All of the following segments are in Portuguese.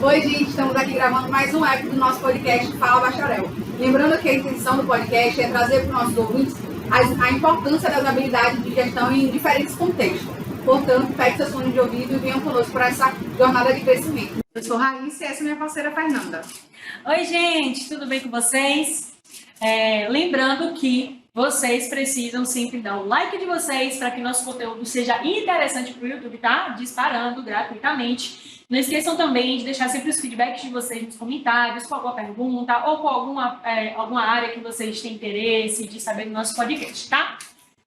Oi, gente, estamos aqui gravando mais um episódio do nosso podcast Fala Bacharel. Lembrando que a intenção do podcast é trazer para os nossos ouvintes a importância das habilidades de gestão em diferentes contextos. Portanto, pegue seus fones de ouvido e venham conosco para essa jornada de crescimento. Eu sou Raíssa e essa é minha parceira Fernanda. Oi, gente, tudo bem com vocês? Lembrando que vocês precisam sempre dar o like de vocês para que nosso conteúdo seja interessante para o YouTube, tá? Disparando gratuitamente. Não esqueçam também de deixar sempre os feedbacks de vocês nos comentários, com alguma pergunta ou com alguma área que vocês têm interesse de saber no nosso podcast, tá?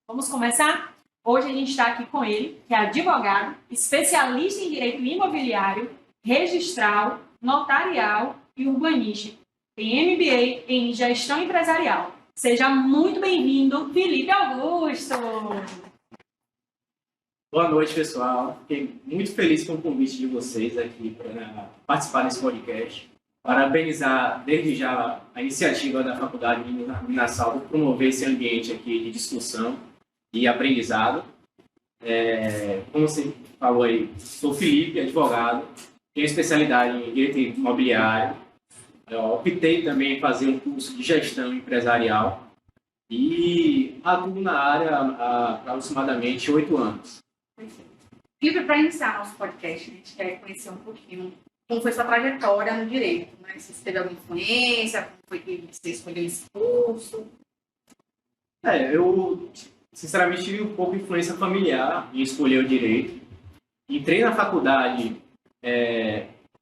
Vamos começar? Hoje a gente está aqui com ele, que é advogado, especialista em direito imobiliário, registral, notarial e urbanístico. Tem MBA em gestão empresarial. Seja muito bem-vindo, Felipe Augusto! Boa noite, pessoal. Fiquei muito feliz com o convite de vocês aqui para participar desse podcast. Parabenizar desde já a iniciativa da Faculdade Minas Salvo por promover esse ambiente aqui de discussão e aprendizado. Como você falou aí, sou Felipe, advogado, tenho especialidade em direito imobiliário. Optei também em fazer um curso de gestão empresarial e atuo na área há aproximadamente 8 anos. Felipe, para iniciar nosso podcast, a gente quer conhecer um pouquinho como foi sua trajetória no direito, né? Se você teve alguma influência, como foi que você escolheu esse curso? Eu sinceramente tive um pouco de influência familiar em escolher o direito. Entrei na faculdade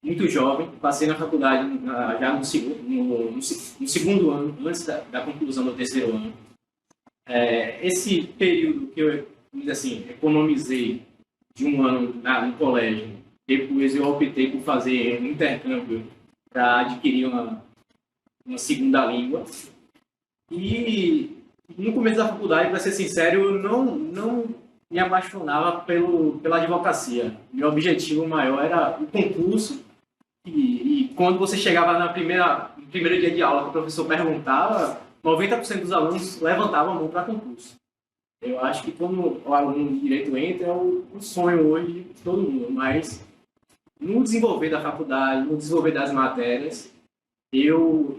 muito jovem, passei na faculdade já no segundo ano, antes da conclusão do terceiro ano. Esse período que eu, economizei de um ano no colégio, depois eu optei por fazer um intercâmbio para adquirir uma segunda língua. E no começo da faculdade, para ser sincero, eu não me apaixonava pela advocacia. Meu objetivo maior era o concurso. E quando você chegava no primeiro dia de aula que o professor perguntava, 90% dos alunos levantavam a mão para concurso. Eu acho que quando o aluno de direito entra, é o sonho hoje de todo mundo, mas no desenvolver da faculdade, no desenvolver das matérias, e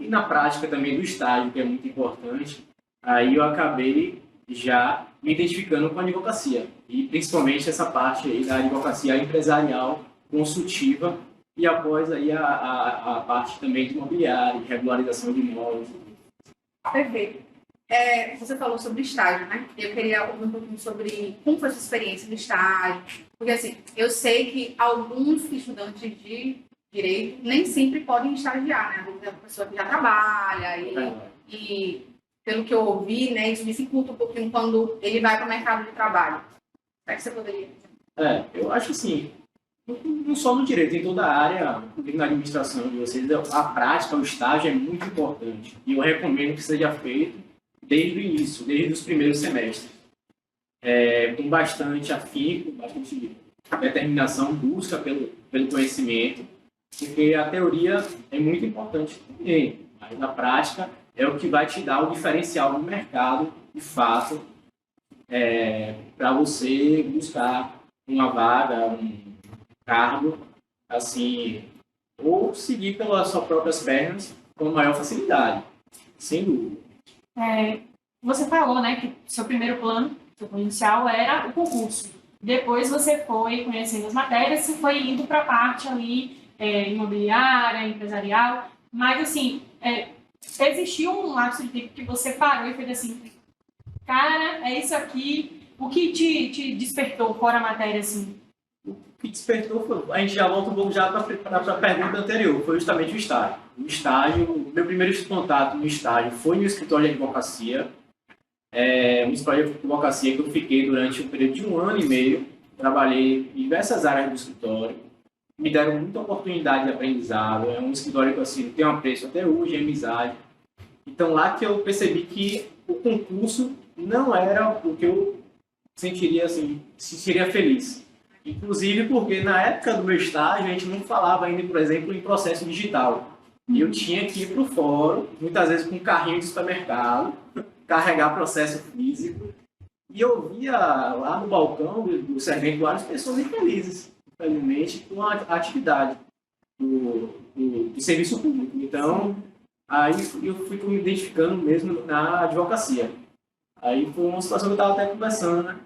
na prática também do estágio, que é muito importante, aí eu acabei já me identificando com a advocacia, e principalmente essa parte aí da advocacia empresarial, consultiva, e após aí a parte também de imobiliário, de regularização de imóveis. Perfeito. Você falou sobre estágio, né? Eu queria ouvir um pouquinho sobre como foi a sua experiência no estágio. Porque, assim, eu sei que alguns estudantes de direito nem sempre podem estagiar, né? Às vezes é uma pessoa que já trabalha e pelo que eu ouvi, né, isso dificulta um pouquinho quando ele vai para o mercado de trabalho. Será que você poderia dizer? Eu acho assim, não só no direito, em toda a área, na administração de vocês, a prática, o estágio é muito importante. E eu recomendo que seja feito desde o início, desde os primeiros semestres. Com bastante afinco, bastante determinação, busca pelo conhecimento, porque a teoria é muito importante também, mas a prática é o que vai te dar o diferencial no mercado, de fato, para você buscar uma vaga, um cargo, assim, ou seguir pelas suas próprias pernas com maior facilidade, sem dúvida. Você falou, né, que seu primeiro plano, seu plano inicial era o concurso. Depois você foi conhecendo as matérias e foi indo para a parte ali imobiliária, empresarial. Mas, assim, existiu um lapso de tempo que você parou e fez assim, cara, é isso aqui. O que te despertou fora a matéria, assim? O que despertou foi, a gente já volta um pouco já para a pergunta anterior, foi justamente o estágio. O meu primeiro contato no estágio foi no escritório de advocacia, um escritório de advocacia que eu fiquei durante um período de 1 ano e meio, trabalhei em diversas áreas do escritório, me deram muita oportunidade de aprendizado, é um escritório que assim, tem um apreço até hoje, é amizade. Então lá que eu percebi que o concurso não era o que eu sentiria assim, se seria feliz. Inclusive porque na época do meu estágio a gente não falava ainda, por exemplo, em processo digital. E eu tinha que ir para o fórum, muitas vezes com um carrinho de supermercado, carregar processo físico. E eu via lá no balcão do servente várias pessoas infelizes, infelizmente, com a atividade. do serviço público. Então, aí eu fui me identificando mesmo na advocacia. Aí foi uma situação que eu estava até conversando, né?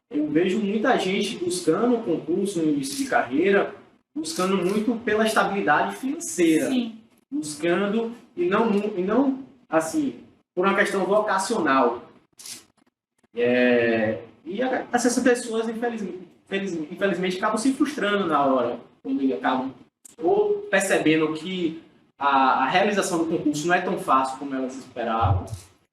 Eu vejo muita gente buscando um concurso no início de carreira, buscando muito pela estabilidade financeira. Sim. Buscando, e não assim, por uma questão vocacional. E essas pessoas, infelizmente, acabam se frustrando na hora, quando acabam ou percebendo que a realização do concurso não é tão fácil como elas esperavam,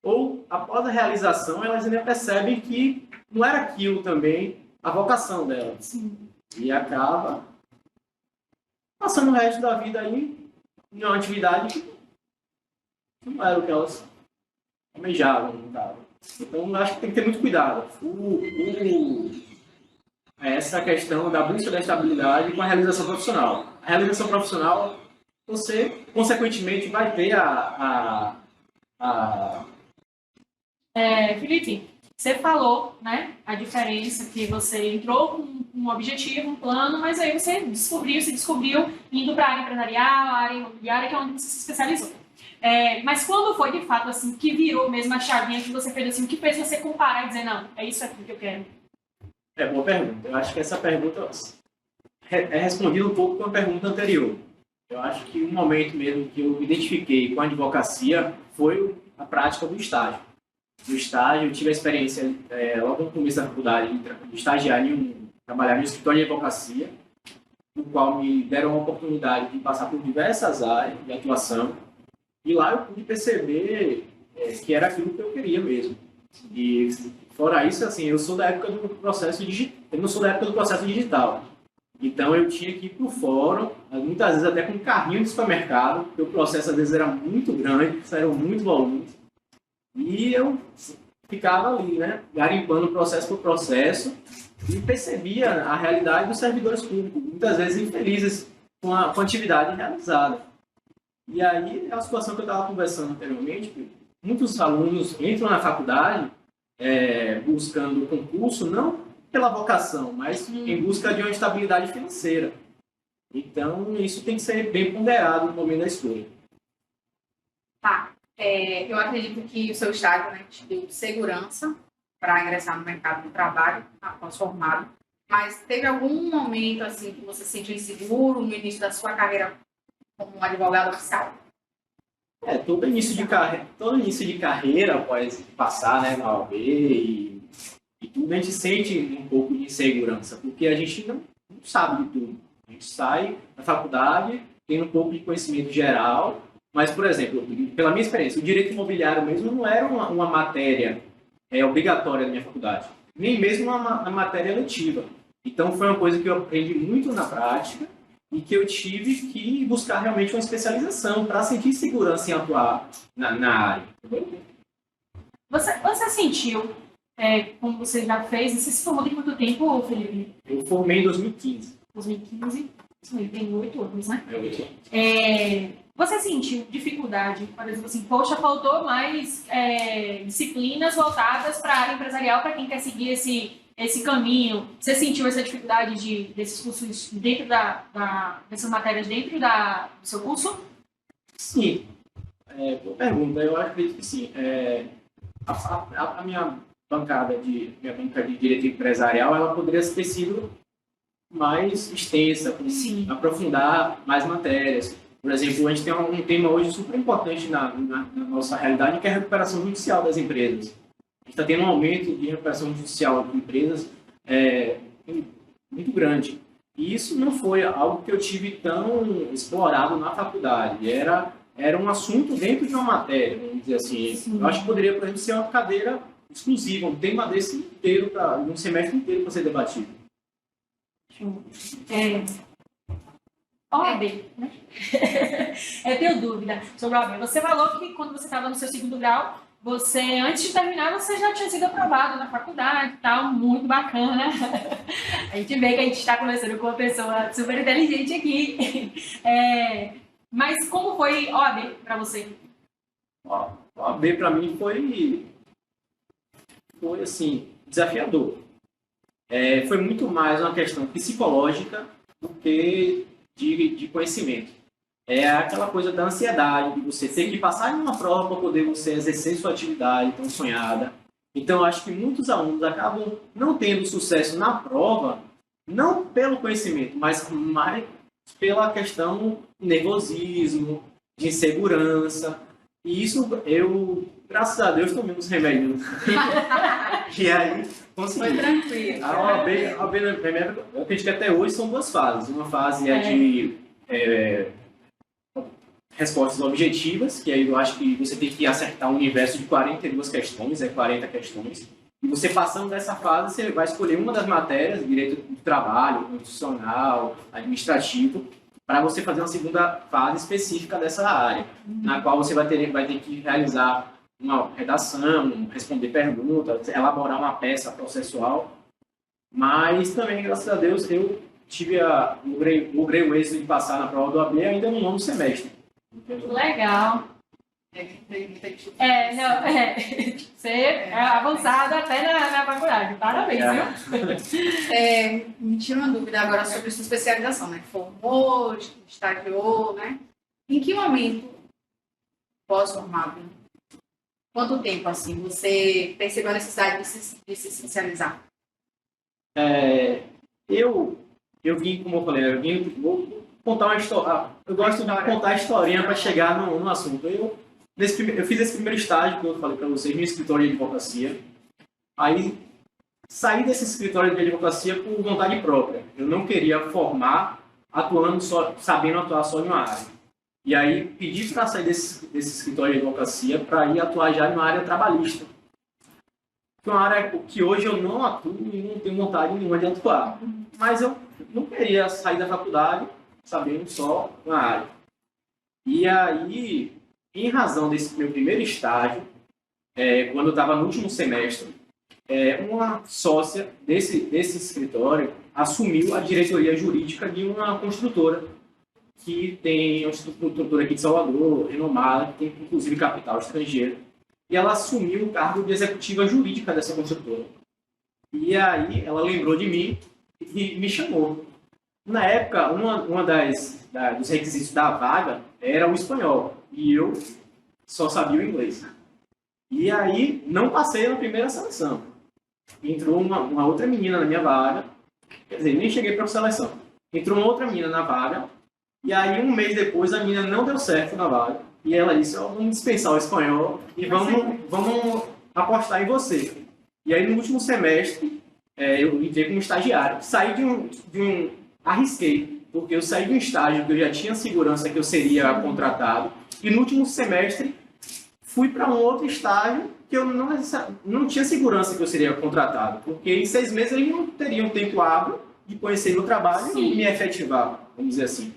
ou após a realização elas ainda percebem que não era aquilo também a vocação delas. Sim. E acaba passando o resto da vida aí em uma atividade que não era o que elas almejavam, no caso. Então, eu acho que tem que ter muito cuidado. Essa questão da busca da estabilidade com a realização profissional. A realização profissional, você, consequentemente, vai ter Felipe, você falou, né, a diferença que você entrou com um objetivo, um plano, mas aí você se descobriu indo para a área empresarial, a área imobiliária, que é onde você se especializou. Mas quando foi, de fato, assim, que virou mesmo a chavinha que você fez, assim, o que fez você comparar e dizer, não, é isso aqui que eu quero? Boa pergunta. Eu acho que essa pergunta é respondida um pouco com a pergunta anterior. Eu acho que um momento mesmo que eu me identifiquei com a advocacia foi a prática do estágio. No estágio, eu tive a experiência, logo no começo da faculdade, de estagiar trabalhar no escritório de advocacia, no qual me deram a oportunidade de passar por diversas áreas de atuação. E lá eu pude perceber que era aquilo que eu queria mesmo. E fora isso, assim, eu sou da época do processo digital. Eu não sou da época do processo digital. Então eu tinha que ir para o fórum, muitas vezes até com um carrinho de supermercado, porque o processo às vezes era muito grande, eram muito volumes. E eu ficava ali, né, garimpando processo por processo e percebia a realidade dos servidores públicos, muitas vezes infelizes com a atividade realizada. E aí, é a situação que eu estava conversando anteriormente, muitos alunos entram na faculdade buscando o concurso, não pela vocação, mas em busca de uma estabilidade financeira. Então, isso tem que ser bem ponderado no momento da escolha. Tá. Eu acredito que o seu estágio, né, te deu segurança para ingressar no mercado de trabalho após formado, mas teve algum momento assim que você se sentiu inseguro no início da sua carreira como um advogado oficial? Todo início de carreira, após passar, né, na OAB e tudo, a gente sente um pouco de insegurança, porque a gente não sabe de tudo. A gente sai da faculdade, tem um pouco de conhecimento geral, mas, por exemplo, pela minha experiência, o direito imobiliário mesmo não era uma matéria obrigatória da minha faculdade, nem mesmo uma matéria letiva. Então, foi uma coisa que eu aprendi muito na prática e que eu tive que buscar realmente uma especialização para sentir segurança em atuar na área. Você sentiu, como você já fez, você se formou tem quanto tempo, Felipe? Eu formei em 2015. 2015? Isso tem 8 anos, né? 8 anos. Você sentiu dificuldade, por exemplo, assim, poxa, faltou mais disciplinas voltadas para a área empresarial para quem quer seguir esse caminho? Você sentiu essa dificuldade desses cursos dentro dessas matérias dentro do seu curso? Sim. Boa pergunta. Eu acredito que sim. A minha bancada de direito empresarial, ela poderia ter sido mais extensa, aprofundar mais matérias. Por exemplo, a gente tem um tema hoje super importante na nossa realidade, que é a recuperação judicial das empresas. A gente está tendo um aumento de recuperação judicial de empresas muito grande. E isso não foi algo que eu tive tão explorado na faculdade. Era um assunto dentro de uma matéria, vamos dizer assim. Sim. Eu acho que poderia, por exemplo, ser uma cadeira exclusiva, um tema desse inteiro, um semestre inteiro para ser debatido. OAB, né? Eu tenho dúvida sobre a OAB. Você falou que quando você estava no seu segundo grau, você, antes de terminar, você já tinha sido aprovado na faculdade e tal, muito bacana. A gente vê que a gente está conversando com uma pessoa super inteligente aqui. Mas como foi OAB para você? OAB para mim foi assim, desafiador. Foi muito mais uma questão psicológica do que de conhecimento. É aquela coisa da ansiedade, de você ter que passar em uma prova para poder você exercer sua atividade tão sonhada. Então, acho que muitos alunos acabam não tendo sucesso na prova, não pelo conhecimento, mas mais pela questão do nervosismo, de insegurança. E isso, graças a Deus, tomei uns remédios. E aí, consegui. Foi tranquilo. A OAB, eu acredito que até hoje são duas fases. Uma fase é de respostas objetivas, que aí eu acho que você tem que acertar um universo de 42 questões, 40 questões. E você passando dessa fase, você vai escolher uma das matérias, direito do trabalho, constitucional, administrativo, para você fazer uma segunda fase específica dessa área, na qual você vai ter que realizar uma redação, responder perguntas, elaborar uma peça processual. Mas também, graças a Deus, eu logrei o êxito de passar na prova do OAB ainda no 9º semestre. Legal. Você é avançado até na faculdade. Parabéns, viu? Me tira uma dúvida agora sobre sua especialização, né? Formou, estagiou, né? Em que momento pós-formado, quanto tempo, assim, você percebeu a necessidade de se especializar? Eu vim, como eu falei, vou contar uma história. Eu gosto de contar a historinha para chegar no assunto. Eu fiz esse primeiro estágio que eu falei para vocês no escritório de advocacia. Aí saí desse escritório de advocacia por vontade própria. Eu não queria formar sabendo atuar só em uma área. E aí pedi para sair desse escritório de advocacia para ir atuar já em uma área trabalhista. Que é uma área que hoje eu não atuo e não tenho vontade nenhuma de atuar. Mas eu não queria sair da faculdade sabendo só uma área. E aí, em razão desse meu primeiro estágio, quando eu estava no último semestre, uma sócia desse escritório assumiu a diretoria jurídica de uma construtora que tem uma construtora aqui de Salvador, renomada, que tem inclusive capital estrangeiro. E ela assumiu o cargo de executiva jurídica dessa construtora. E aí ela lembrou de mim e me chamou. Na época, uma dos requisitos da vaga era o espanhol. E eu só sabia o inglês. E aí, não passei na primeira seleção. Entrou uma outra menina na minha vaga. Quer dizer, nem cheguei para a seleção. Entrou uma outra menina na vaga. E aí, um mês depois, a menina não deu certo na vaga. E ela disse, vamos dispensar o espanhol e vamos apostar em você. E aí, no último semestre, eu entrei como estagiário. Saí arrisquei, porque eu saí de um estágio que eu já tinha segurança que eu seria contratado, e no último semestre fui para um outro estágio que eu não tinha segurança que eu seria contratado, porque em 6 meses eu não teria um tempo hábil de conhecer meu trabalho e me efetivar, vamos dizer assim.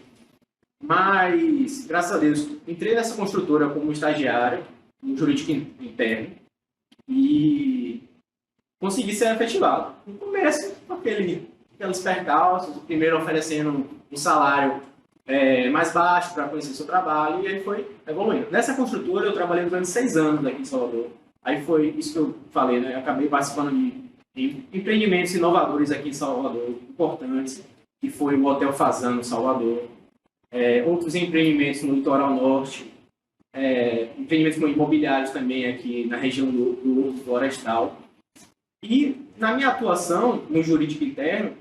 Mas, graças a Deus, entrei nessa construtora como estagiário, no jurídico interno, e consegui ser efetivado. No começo, aqueles percalços, o primeiro oferecendo um salário mais baixo para conhecer seu trabalho, e aí foi evoluindo. Nessa construtora eu trabalhei durante 6 anos aqui em Salvador. Aí foi isso que eu falei, né? Eu acabei participando de empreendimentos inovadores aqui em Salvador, importantes, que foi o Hotel Fazano Salvador, outros empreendimentos no litoral norte, empreendimentos imobiliários também aqui na região do Horto Florestal. E na minha atuação no jurídico interno,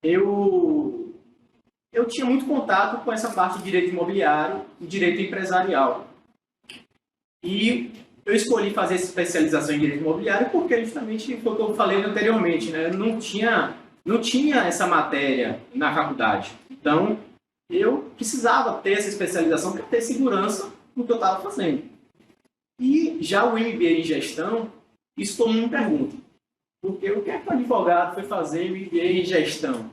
eu tinha muito contato com essa parte de direito imobiliário e direito empresarial. E eu escolhi fazer essa especialização em direito imobiliário porque justamente foi o que eu falei anteriormente, né? Eu não tinha essa matéria na faculdade. Então, eu precisava ter essa especialização para ter segurança no que eu estava fazendo. E já o MBA em gestão, isso todo mundo me pergunta. Porque o que é que o advogado foi fazer MBA em gestão?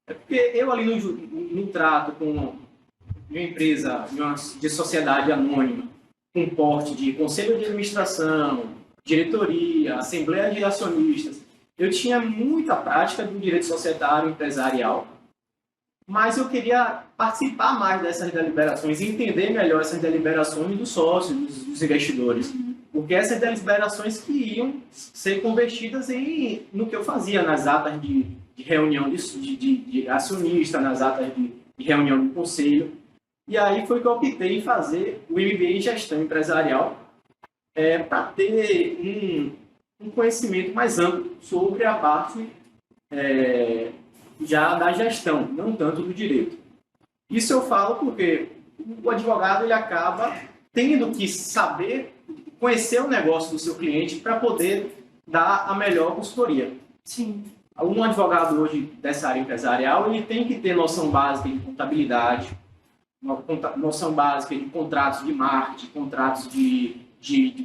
É porque eu ali no trato com uma empresa de sociedade anônima, com porte de conselho de administração, diretoria, assembleia de acionistas, eu tinha muita prática do direito societário empresarial, mas eu queria participar mais dessas deliberações, entender melhor essas deliberações dos sócios, dos investidores, porque essas deliberações que iam ser convertidas no que eu fazia nas atas de reunião de acionista, nas atas de de reunião do conselho. E aí foi que eu optei em fazer o MBA em Gestão Empresarial, para ter um conhecimento mais amplo sobre a parte já da gestão, não tanto do direito. Isso eu falo porque o advogado ele acaba tendo que saber conhecer o negócio do seu cliente para poder dar a melhor consultoria. Sim. Um advogado hoje dessa área empresarial ele tem que ter noção básica de contabilidade, noção básica de contratos de marketing, contratos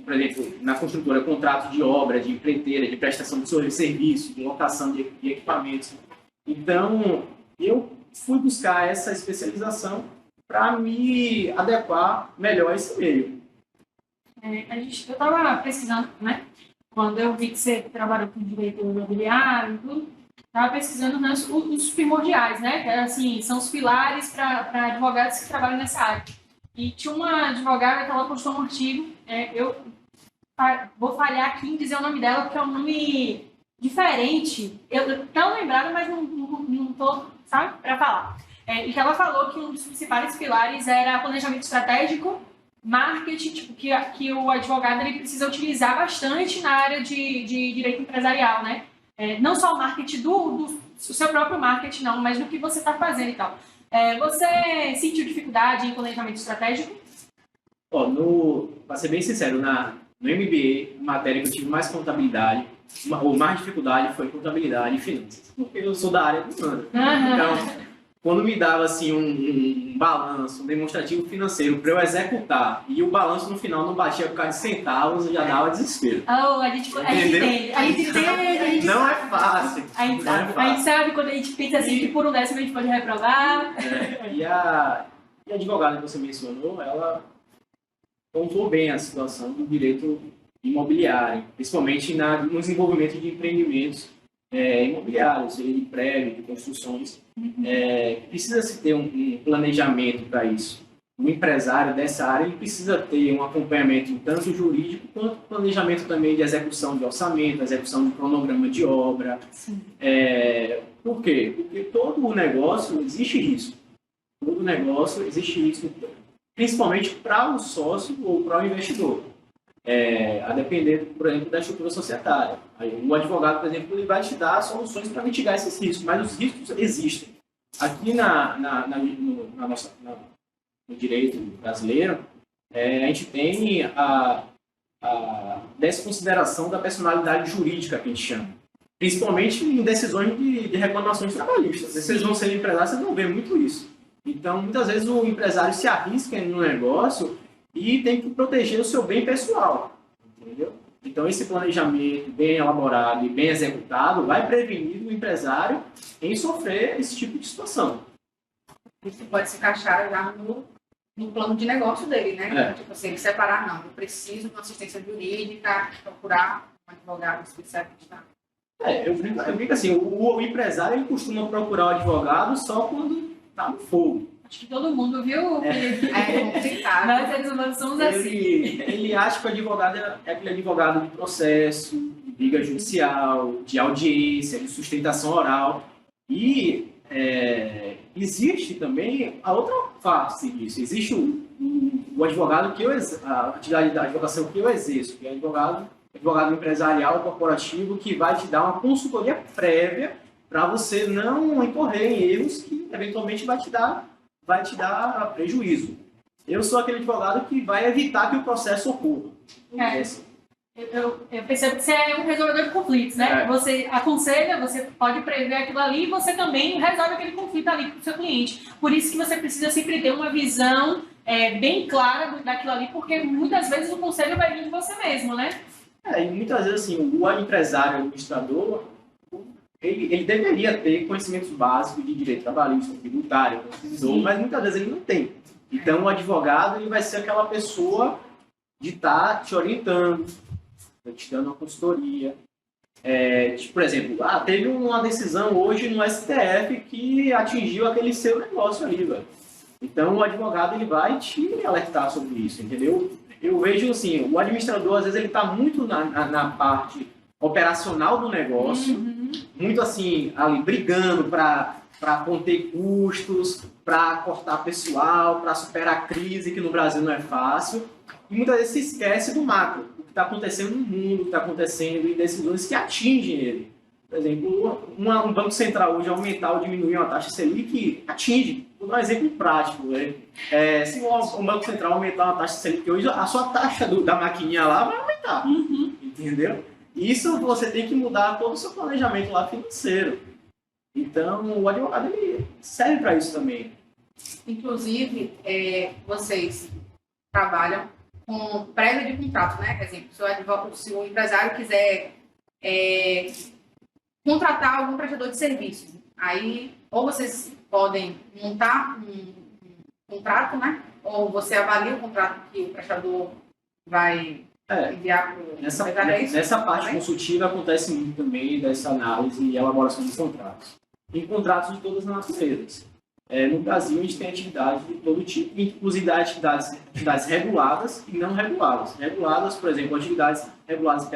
por exemplo, na construtora, contratos de obra, de empreiteira, de prestação de serviço, de locação de equipamentos. Então, eu fui buscar essa especialização para me adequar melhor a esse meio. Eu estava pesquisando, né? Quando eu vi que você trabalhou com direito imobiliário e tudo, estava pesquisando os primordiais, né? Que assim, são os pilares para advogados que trabalham nessa área. E tinha uma advogada que ela postou um artigo, eu vou falhar aqui em dizer o nome dela, porque é um nome diferente. Eu estou lembrada, mas não estou, sabe, para falar. E que ela falou que um dos principais pilares era planejamento estratégico, marketing, tipo, que o advogado ele precisa utilizar bastante na área de direito empresarial, né? Não só o marketing do seu próprio marketing, não, mas do que você está fazendo e tal. Você sentiu dificuldade em planejamento estratégico? Para ser bem sincero, no MBA, matéria que eu tive mais contabilidade, ou mais dificuldade foi contabilidade e finanças, porque eu sou da área do humano. Então, quando me dava assim um balanço, um demonstrativo financeiro para eu executar e o balanço no final não batia por causa de centavos, eu já dava desespero. A gente entende. Não é fácil. A gente sabe quando a gente pensa assim que por um décimo a gente pode reprovar. E a advogada que você mencionou, ela pontuou bem a situação do direito imobiliário, principalmente no desenvolvimento de empreendimentos imobiliários, de prédios, de construções. Precisa se ter um planejamento para isso. O empresário dessa área ele precisa ter um acompanhamento tanto jurídico quanto planejamento também de execução de orçamento, execução de cronograma de obra. Por quê? Porque todo o negócio existe risco. Todo negócio existe risco, principalmente para o sócio ou para o investidor. A depender, por exemplo, da estrutura societária. O advogado, por exemplo, ele vai te dar soluções para mitigar esses riscos, mas os riscos existem. Aqui no direito brasileiro, a gente tem a desconsideração da personalidade jurídica, que a gente chama. Principalmente em decisões de reclamações trabalhistas. Se vocês vão ser empresários, vocês vão ver muito isso. Então, muitas vezes o empresário se arrisca no negócio e tem que proteger o seu bem pessoal, entendeu? Então, esse planejamento bem elaborado e bem executado vai prevenir o empresário em sofrer esse tipo de situação. Isso pode se encaixar já no plano de negócio dele, né? Tipo assim, ele separar, não, eu preciso de uma assistência jurídica, procurar um advogado especialista. Eu brinco assim, o empresário ele costuma procurar o advogado só quando está no fogo. Acho que todo mundo viu. Complicado. Nós seres humanos somos assim. Ele acha que o advogado é aquele advogado de processo, de briga judicial, de audiência, de sustentação oral. E existe também a outra face disso. Existe o advogado a atividade da advocacia que eu exerço, que é advogado empresarial corporativo, que vai te dar uma consultoria prévia para você não incorrer em erros que eventualmente vai te dar prejuízo. Eu sou aquele advogado que vai evitar que o processo ocorra. Eu percebo que você é um resolvedor de conflitos, né? Você aconselha, você pode prever aquilo ali e você também resolve aquele conflito ali com o seu cliente. Por isso que você precisa sempre ter uma visão bem clara daquilo ali, porque muitas vezes o conselho vai vir de você mesmo, né? E muitas vezes, assim, o empresário, o administrador, ele deveria ter conhecimentos básicos de direito trabalhista, tributário, consumidor, mas muitas vezes ele não tem. Então, o advogado ele vai ser aquela pessoa de estar te orientando, te dando uma consultoria. Por exemplo, teve uma decisão hoje no STF que atingiu aquele seu negócio ali, velho. Então, o advogado ele vai te alertar sobre isso, entendeu? Eu vejo assim, o administrador, às vezes, ele está muito na parte operacional do negócio, muito assim, ali, brigando para conter custos, para cortar pessoal, para superar a crise, que no Brasil não é fácil. E muitas vezes se esquece do macro, o que está acontecendo no mundo, o que está acontecendo em decisões que atingem ele. Por exemplo, um banco central hoje aumentar ou diminuir uma taxa Selic atinge. Vou dar um exemplo prático. Né? Se um banco central aumentar uma taxa Selic hoje, a sua taxa da maquininha lá vai aumentar. Entendeu? Isso você tem que mudar todo o seu planejamento lá financeiro. Então, o advogado ele serve para isso também. Inclusive, vocês trabalham com prévia de contrato, né? Por exemplo, se o empresário quiser contratar algum prestador de serviço, aí ou vocês podem montar um contrato, né? Ou você avalia o contrato que o prestador vai enviar para o empresário. Nessa parte consultiva acontece muito também dessa análise e elaboração de contratos. Em contratos de todas as naturezas. No Brasil, a gente tem atividades de todo tipo, inclusive atividades reguladas e não reguladas. Reguladas, por exemplo, atividades reguladas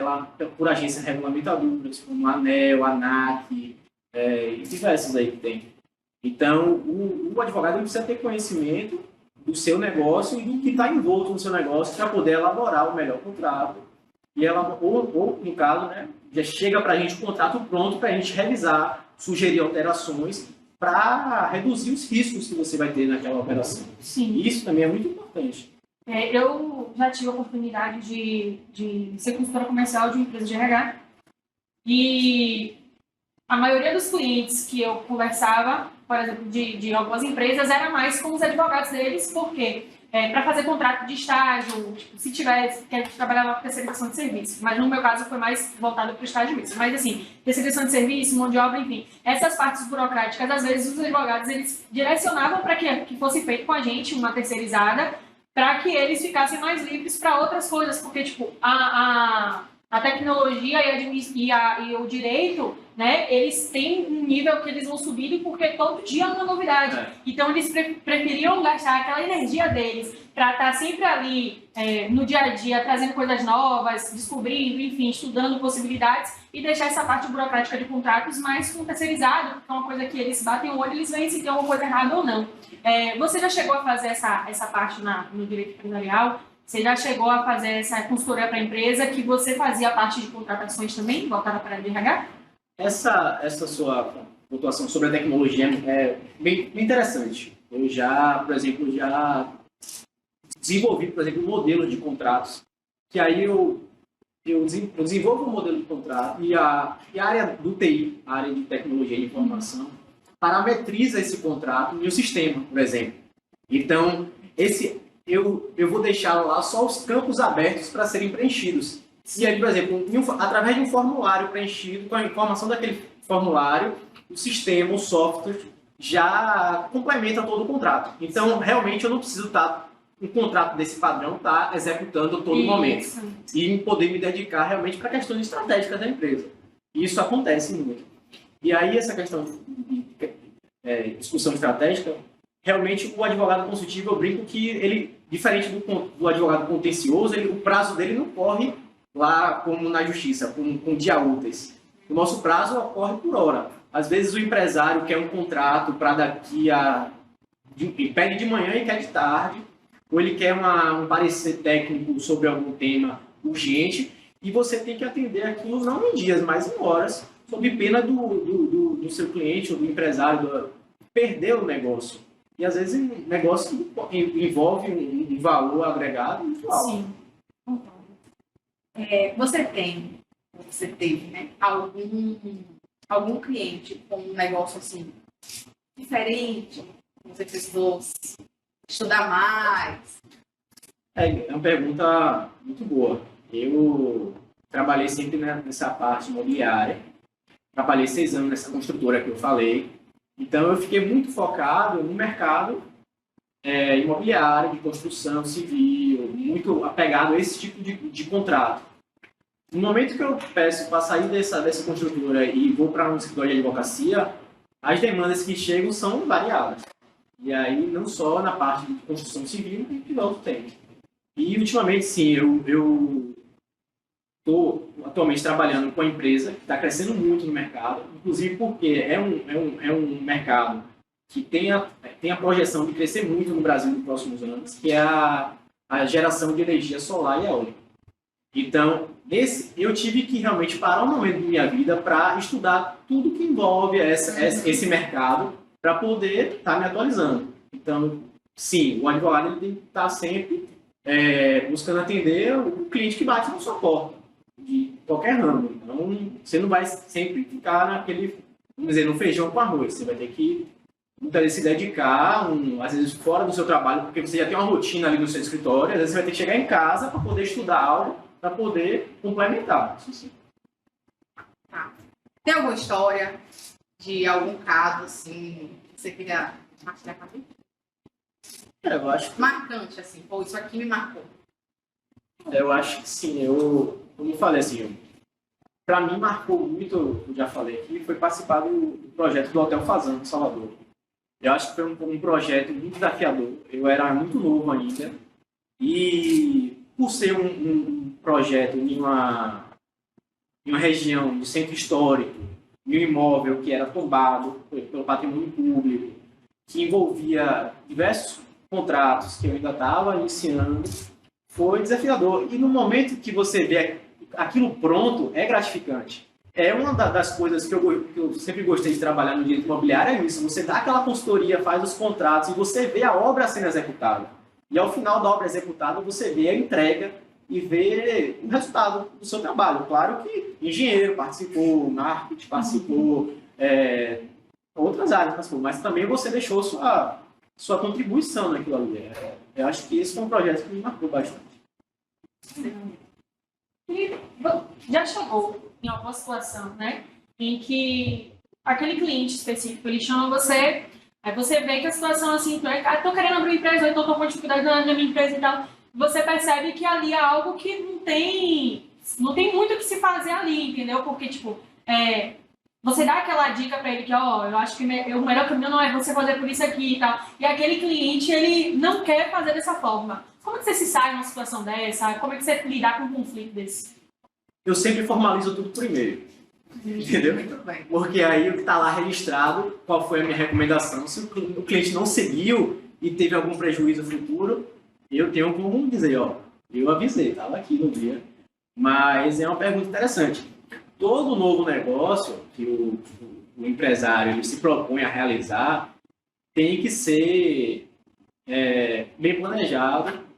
por agências regulamentadoras, como a ANEEL, a ANAC, e diversas aí que tem. Então, o advogado precisa ter conhecimento do seu negócio e do que está envolto no seu negócio para poder elaborar o melhor contrato. Ou no caso, né, já chega para a gente o contrato pronto para a gente revisar, sugerir alterações para reduzir os riscos que você vai ter naquela operação. Sim. Isso também é muito importante. Eu já tive a oportunidade de ser consultora comercial de uma empresa de RH e a maioria dos clientes que eu conversava, por exemplo, de algumas empresas, era mais com os advogados deles, porque para fazer contrato de estágio, tipo, se tivesse, quer trabalhar com terceirização de serviço, mas no meu caso foi mais voltado para o estágio mesmo. Mas assim, terceirização de serviço, mão de obra, enfim, essas partes burocráticas, às vezes os advogados eles direcionavam para que fosse feito com a gente uma terceirizada, para que eles ficassem mais livres para outras coisas, porque tipo a tecnologia e o direito, né, eles têm um nível que eles vão subindo porque todo dia é uma novidade. Então, eles preferiam gastar aquela energia deles para estar sempre ali no dia a dia, trazendo coisas novas, descobrindo, enfim, estudando possibilidades e deixar essa parte burocrática de contratos mais com terceirizado, porque é uma coisa que eles batem o olho e eles veem se tem alguma coisa errada ou não. Você já chegou a fazer essa parte no direito empresarial? Você já chegou a fazer essa consultoria para a empresa que você fazia parte de contratações também, voltada para a área de RH? Essa sua pontuação sobre a tecnologia é bem interessante. Eu por exemplo, desenvolvi, por exemplo, um modelo de contratos, que aí eu desenvolvo um modelo de contrato e a área do TI, a área de tecnologia e informação, parametriza esse contrato no sistema, por exemplo. Então, eu vou deixar lá só os campos abertos para serem preenchidos. E aí, por exemplo, através de um formulário preenchido, com a informação daquele formulário, o sistema, o software, já complementa todo o contrato. Então, realmente, eu não preciso um contrato desse padrão estar executando a todo momento. E poder me dedicar realmente para questões estratégicas da empresa. E isso acontece muito. E aí, essa questão de discussão estratégica, realmente, o advogado consultivo, eu brinco que ele, diferente do advogado contencioso, o prazo dele não corre lá como na justiça, com dia úteis. O nosso prazo ocorre por hora. Às vezes o empresário quer um contrato para daqui a... pede de manhã e quer de tarde, ou ele quer um parecer técnico sobre algum tema urgente, e você tem que atender aquilo não em dias, mas em horas, sob pena do seu cliente ou do empresário perder o negócio. E às vezes um negócio que envolve um valor agregado muito alto. Sim. Você teve, né, algum cliente com um negócio assim diferente? Você precisou estudar mais? É uma pergunta muito boa. Eu trabalhei sempre nessa parte imobiliária. Trabalhei 6 anos nessa construtora que eu falei. Então, eu fiquei muito focado no mercado imobiliário, de construção civil, muito apegado a esse tipo de contrato. No momento que eu peço para sair dessa construtora e vou para um escritório de advocacia, as demandas que chegam são variadas. E aí, não só na parte de construção civil, que outro tem. E, ultimamente, sim, eu estou atualmente trabalhando com a empresa que está crescendo muito no mercado, inclusive porque é um mercado que tem a projeção de crescer muito no Brasil nos próximos anos, que é a geração de energia solar e eólica. Então, eu tive que realmente parar um momento da minha vida para estudar tudo que envolve esse mercado para poder estar me atualizando. Então, sim, o advogado ele tem que estar sempre buscando atender o cliente que bate na sua porta, de qualquer ramo. Então, você não vai sempre ficar naquele, vamos dizer, no feijão com arroz. Você vai ter que muitas vezes se dedicar, às vezes fora do seu trabalho, porque você já tem uma rotina ali no seu escritório, às vezes você vai ter que chegar em casa para poder estudar algo, para poder complementar. Isso sim. Tá. Tem alguma história de algum caso assim que você queria partilhar com a gente? Eu acho que... Marcante, assim, pô, isso aqui me marcou. Eu acho que sim. Como eu falei assim, para mim marcou muito, eu já falei aqui, foi participar do projeto do Hotel Fazano, em Salvador. Eu acho que foi um projeto muito desafiador. Eu era muito novo ainda. E por ser um projeto em uma região de centro histórico, em um imóvel que era tombado pelo patrimônio público, que envolvia diversos contratos que eu ainda estava iniciando, foi desafiador. E no momento que você vê aquilo pronto, é gratificante. É uma das coisas que eu sempre gostei de trabalhar no direito imobiliário, é isso. Você dá aquela consultoria, faz os contratos e você vê a obra sendo executada. E ao final da obra executada, você vê a entrega e vê o resultado do seu trabalho. Claro que engenheiro participou, marketing participou, outras áreas participou, mas também você deixou sua contribuição naquilo ali. Eu acho que esse foi um projeto que me marcou bastante. E já chegou em alguma situação, né, em que aquele cliente específico, ele chama você, aí você vê que a situação assim, estou querendo abrir uma empresa, então estou com dificuldade na minha empresa e tal, você percebe que ali é algo que não tem muito o que se fazer ali, entendeu? Porque, tipo, você dá aquela dica para ele que, eu acho que o melhor caminho não é você fazer por isso aqui e tal, e aquele cliente, ele não quer fazer dessa forma. Como que você se sai numa situação dessa? Como é que você lidar com um conflito desse? Eu sempre formalizo tudo primeiro, entendeu? Muito bem. Porque aí o que está lá registrado, qual foi a minha recomendação, se o cliente não seguiu e teve algum prejuízo futuro, eu tenho como dizer, eu avisei, estava aqui no dia. Mas é uma pergunta interessante. Todo novo negócio que o empresário ele se propõe a realizar tem que ser bem planejado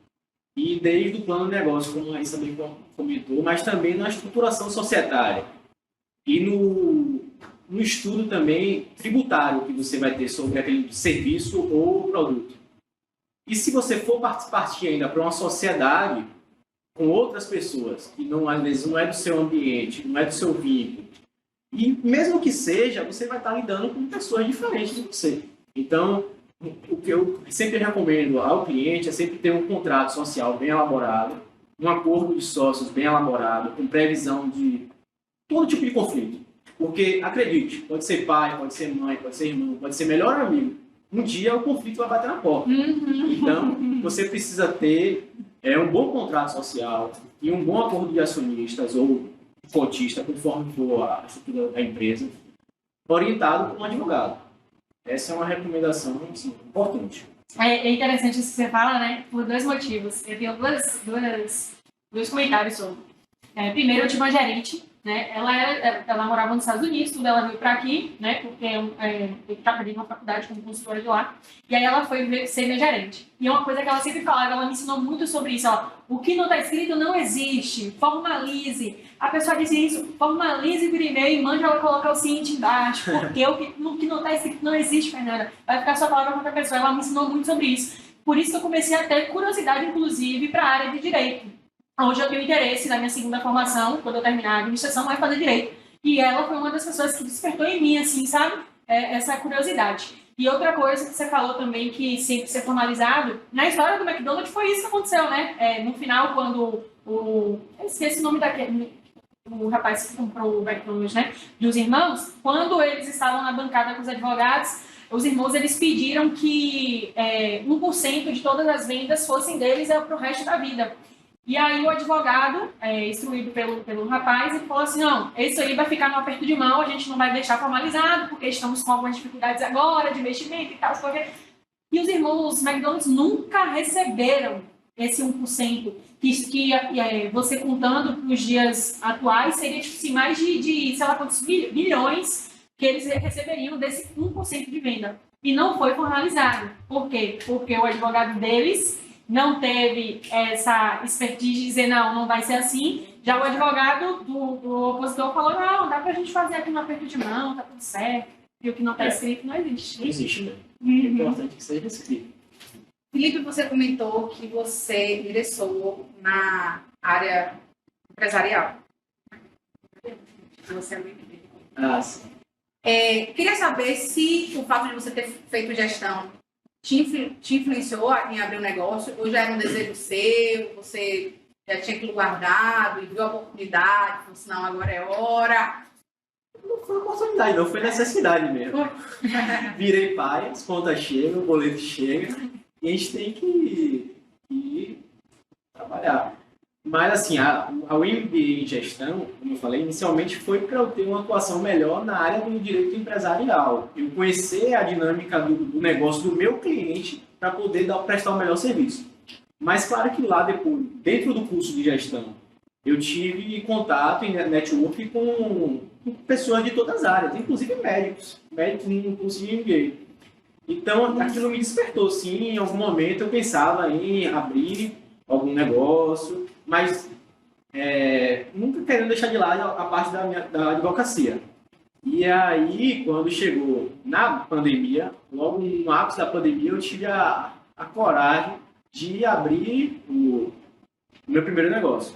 e desde o plano de negócio, como a Raíssa também comentou, mas também na estruturação societária e no estudo também tributário que você vai ter sobre aquele serviço ou produto. E se você for partir ainda para uma sociedade com outras pessoas, que não, às vezes não é do seu ambiente, não é do seu vínculo, e mesmo que seja, você vai estar lidando com pessoas diferentes de você. Então, o que eu sempre recomendo ao cliente é sempre ter um contrato social bem elaborado, um acordo de sócios bem elaborado, com previsão de todo tipo de conflito. Porque, acredite, pode ser pai, pode ser mãe, pode ser irmão, pode ser melhor amigo. Um dia o conflito vai bater na porta. Então, você precisa ter um bom contrato social e um bom acordo de acionistas ou cotista, conforme for a estrutura da empresa, orientado por um advogado. Essa é uma recomendação assim, importante. É interessante isso que você fala, né? Por dois motivos. Eu tenho dois comentários sobre. Primeiro, eu tive uma gerente, né? Ela morava nos Estados Unidos, tudo, ela veio para aqui, né? Porque eu trabalhei numa faculdade como consultora de lá. E aí ela foi ser minha gerente. E é uma coisa que ela sempre falava, ela me ensinou muito sobre isso. O que não está escrito não existe. Formalize. A pessoa disse isso, formalize por e-mail e mande ela colocar o seguinte embaixo. Porque o que não está escrito não existe, Fernanda. Vai ficar sua palavra com outra pessoa. Ela me ensinou muito sobre isso. Por isso que eu comecei a ter curiosidade, inclusive, para a área de direito. Hoje eu tenho interesse na minha segunda formação, quando eu terminar a administração, é fazer direito. E ela foi uma das pessoas que despertou em mim, assim, sabe? Essa curiosidade. E outra coisa que você falou também, que sempre ser formalizado, na história do McDonald's foi isso que aconteceu, né? No final, quando eu esqueci o nome daquele, o rapaz que comprou o McDonald's, né? Dos irmãos, quando eles estavam na bancada com os advogados, os irmãos, eles pediram que 1% de todas as vendas fossem deles para o resto da vida. E aí o advogado, instruído pelo rapaz, ele falou assim, não, isso aí vai ficar no aperto de mão, a gente não vai deixar formalizado, porque estamos com algumas dificuldades agora de investimento e tal. E os irmãos McDonald's nunca receberam esse 1%, que você contando para os dias atuais, seria tipo, assim, mais de sei lá quantos milhões que eles receberiam desse 1% de venda. E não foi formalizado. Por quê? Porque o advogado deles não teve essa expertise de dizer, não vai ser assim. Já o advogado do opositor falou, não, dá pra gente fazer aqui no aperto de mão, tá tudo certo. E o que não está escrito não existe. Não existe, né? É importante que seja escrito. Felipe, você comentou que você ingressou na área empresarial. Você é muito Sim. Queria saber se o fato de você ter feito gestão te influenciou em abrir um negócio, ou já era um desejo seu, você já tinha aquilo guardado e viu a oportunidade, falou assim, não, agora é hora. Não foi oportunidade, não, foi necessidade mesmo. Virei pai, as contas chegam, o boleto chega, e a gente tem que trabalhar. Mas, assim, a MBA em gestão, como eu falei, inicialmente foi para eu ter uma atuação melhor na área do direito empresarial. Eu conhecer a dinâmica do negócio do meu cliente para poder prestar o melhor serviço. Mas, claro que lá depois, dentro do curso de gestão, eu tive contato em network com pessoas de todas as áreas, inclusive médicos no curso de MBA. Então, aquilo me despertou, sim, em algum momento eu pensava em abrir algum negócio, mas nunca querendo deixar de lado a parte da advocacia. E aí, quando chegou na pandemia, logo no ápice da pandemia, eu tive a coragem de abrir o meu primeiro negócio,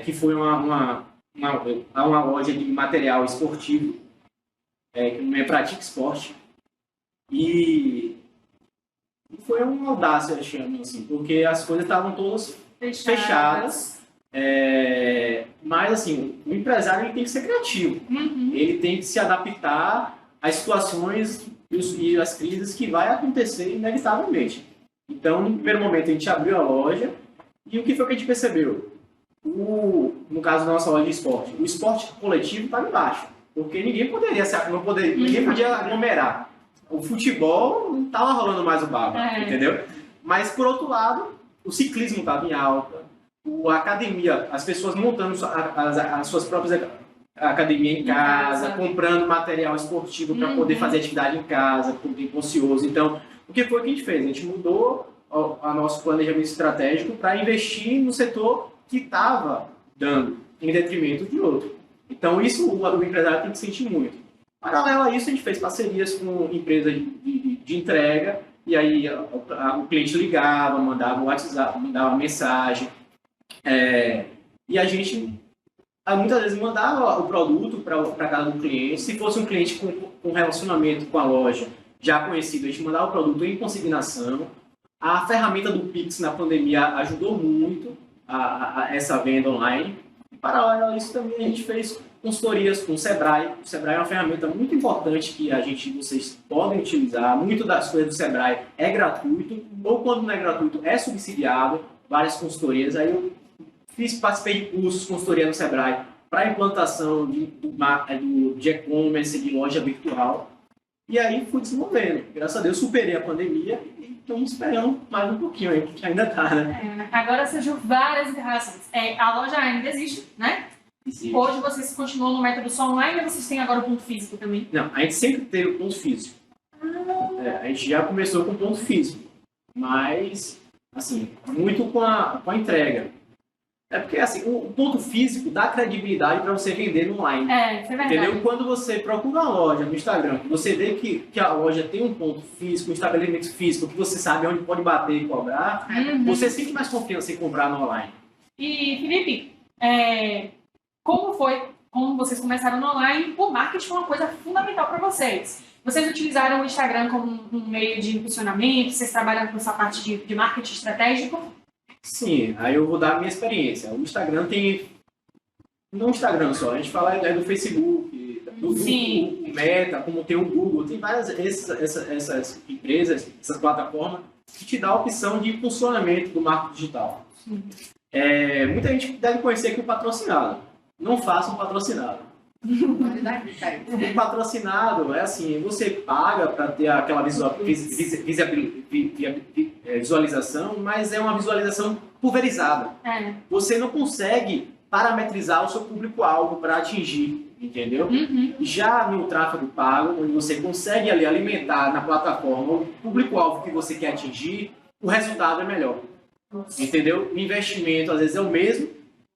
que foi uma loja de material esportivo, que é Pratique Esporte. E foi uma audácia, eu chamo, assim, porque as coisas estavam todas fechadas. Mas, assim, o empresário ele tem que ser criativo. Uhum. Ele tem que se adaptar às situações e às crises que vai acontecer inevitavelmente. Então, no primeiro momento, a gente abriu a loja e o que foi que a gente percebeu? No caso da nossa loja de esporte, o esporte coletivo estava embaixo, porque ninguém podia aglomerar. O futebol não estava rolando mais o baba, entendeu? Mas, por outro lado, o ciclismo estava em alta, a academia, as pessoas montando as suas próprias academias em casa, comprando material esportivo para poder fazer atividade em casa, por tempo ocioso. Então, o que foi que a gente fez? A gente mudou o nosso planejamento estratégico para investir no setor que estava dando, em detrimento de outro. Então, isso o empresário tem que sentir muito. Paralelo a isso, a gente fez parcerias com empresas de entrega, e aí o cliente ligava, mandava um WhatsApp, mandava mensagem, e a gente muitas vezes mandava o produto para casa do cliente. Se fosse um cliente com relacionamento com a loja já conhecido, a gente mandava o produto em consignação. A ferramenta do Pix na pandemia ajudou muito a essa venda online. E, paralelo a isso, também a gente fez consultorias com o Sebrae. O Sebrae é uma ferramenta muito importante que vocês podem utilizar. Muito das coisas do Sebrae é gratuito, ou quando não é gratuito, é subsidiado. Várias consultorias. Aí eu participei de cursos, consultoria no Sebrae, para implantação de e-commerce, de loja virtual. E aí fui desenvolvendo. Graças a Deus superei a pandemia e estamos esperando mais um pouquinho aí, que ainda está, né? Agora surgiu várias interações. A loja ainda existe, né? Existe. Hoje vocês continuam no método só online ou vocês têm agora o ponto físico também? Não, a gente sempre teve o ponto físico. A gente já começou com o ponto físico, mas, assim, muito com a entrega. Porque, assim, o ponto físico dá credibilidade para você vender no online. Isso é verdade. Entendeu? Quando você procura uma loja no Instagram, você vê que a loja tem um ponto físico, um estabelecimento físico, que você sabe onde pode bater e cobrar, você sente mais confiança em comprar no online. E, Felipe, como vocês começaram no online, o marketing foi uma coisa fundamental para vocês. Vocês utilizaram o Instagram como um meio de impulsionamento? Vocês trabalham com essa parte de marketing estratégico? Sim, aí eu vou dar a minha experiência. O Instagram tem... Não o Instagram só, a gente fala do Facebook, do Meta, como tem o Google, tem várias essas empresas, essas plataformas que te dá a opção de funcionamento do marketing digital. Muita gente deve conhecer que o patrocinado. Não faça um patrocinado. O patrocinado é assim, você paga para ter aquela visualização, mas é uma visualização pulverizada. Você não consegue parametrizar o seu público-alvo para atingir, entendeu? Já no tráfego pago, onde você consegue ali alimentar na plataforma o público-alvo que você quer atingir, o resultado é melhor. Entendeu? O investimento às vezes é o mesmo,